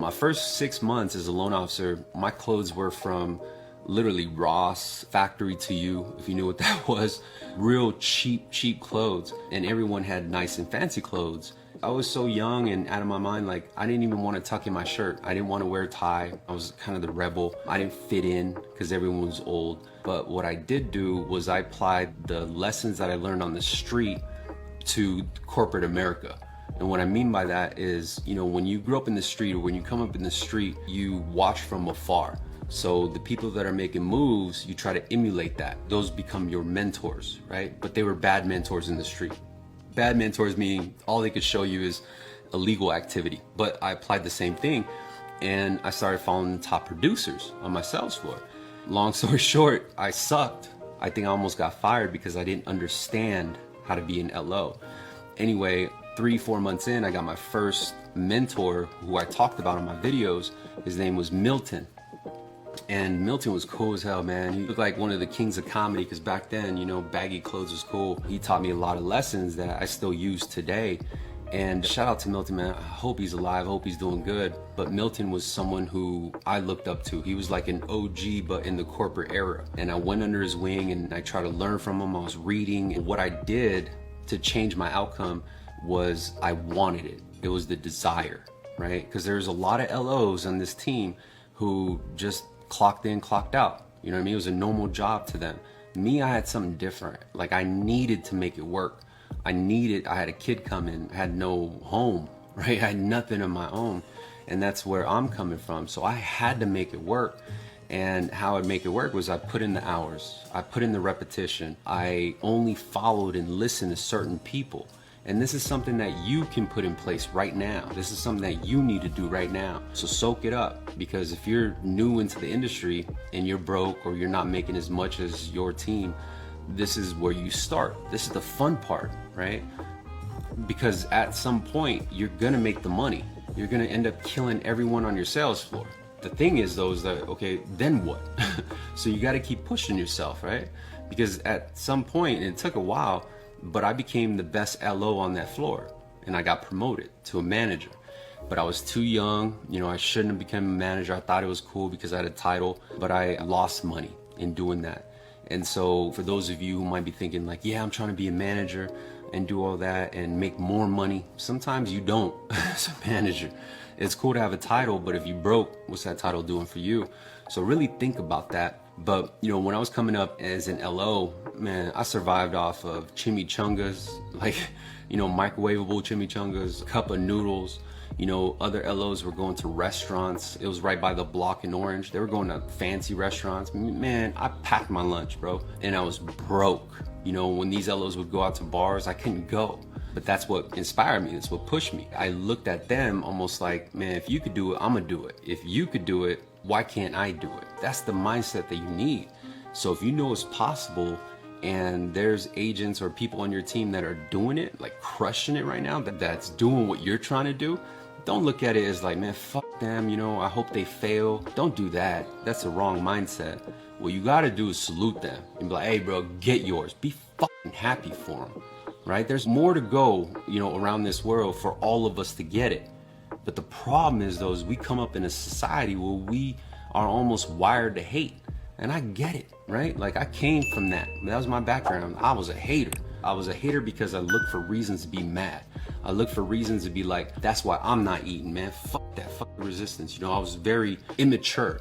My first 6 months as a loan officer, my clothes were from literally Ross, factory to you, if you knew what that was. Real cheap clothes. And everyone had nice and fancy clothes. I was so young and out of my mind, like I didn't even want to tuck in my shirt. I didn't want to wear a tie. I was kind of the rebel. I didn't fit in because everyone was old. But what I did do was I applied the lessons that I learned on the street to corporate America. And what I mean by that is, you know, when you grew up in the street or when you come up in the street, you watch from afar. So the people that are making moves, you try to emulate that. Those become your mentors, right? But they were bad mentors in the street. Bad mentors meaning all they could show you is illegal activity. But I applied the same thing and I started following the top producers on my sales floor. Long story short, I sucked. I think I almost got fired because I didn't understand how to be an LO. Anyway, 3-4 months in, I got my first mentor who I talked about in my videos. His name was Milton. And Milton was cool as hell, man. He looked like one of the kings of comedy because back then, you know, baggy clothes was cool. He taught me a lot of lessons that I still use today. And shout out to Milton, man. I hope he's alive, I hope he's doing good. But Milton was someone who I looked up to. He was like an OG, but in the corporate era. And I went under his wing and I tried to learn from him. I was reading. And what I did to change my outcome was I wanted it. It was the desire, right? Because there's a lot of LOs on this team who just clocked in, clocked out. You know what I mean? It was a normal job to them. Me, I had something different. Like I needed to make it work. I had a kid come in, I had no home, right? I had nothing of my own. And that's where I'm coming from. So I had to make it work. And how I'd make it work was I put in the hours. I put in the repetition. I only followed and listened to certain people. And this is something that you can put in place right now. This is something that you need to do right now. So soak it up, because if you're new into the industry and you're broke or you're not making as much as your team, this is where you start. This is the fun part, right? Because at some point, you're gonna make the money. You're gonna end up killing everyone on your sales floor. The thing is though, is that, okay, then what? So you gotta keep pushing yourself, right? Because at some point, and it took a while, but I became the best LO on that floor and I got promoted to a manager. But I was too young, you know, I shouldn't have become a manager. I thought it was cool because I had a title, but I lost money in doing that. And so for those of you who might be thinking like, yeah, I'm trying to be a manager and do all that and make more money, sometimes you don't as a manager. It's cool to have a title, but if you broke, what's that title doing for you? So really think about that. But, you know, when I was coming up as an LO, man, I survived off of chimichangas, like, you know, microwavable chimichangas, a cup of noodles. You know, other LOs were going to restaurants. It was right by the block in Orange. They were going to fancy restaurants. Man, I packed my lunch, bro. And I was broke. You know, when these LOs would go out to bars, I couldn't go. But that's what inspired me. That's what pushed me. I looked at them almost like, man, if you could do it, I'm gonna do it. If you could do it, why can't I do it? That's the mindset that you need. So if you know it's possible and there's agents or people on your team that are doing it, like crushing it right now, that's doing what you're trying to do, don't look at it as like, man, fuck them, you know, I hope they fail. Don't do that. That's the wrong mindset. What you gotta do is salute them and be like, hey bro, get yours. Be fucking happy for them, right? There's more to go, you know, around this world for all of us to get it. But the problem is though, is we come up in a society where we are almost wired to hate. And I get it, right? Like I came from that. That was my background. I was a hater. I was a hater because I looked for reasons to be mad. I looked for reasons to be like, that's why I'm not eating, man. Fuck that, fuck the resistance. You know, I was very immature.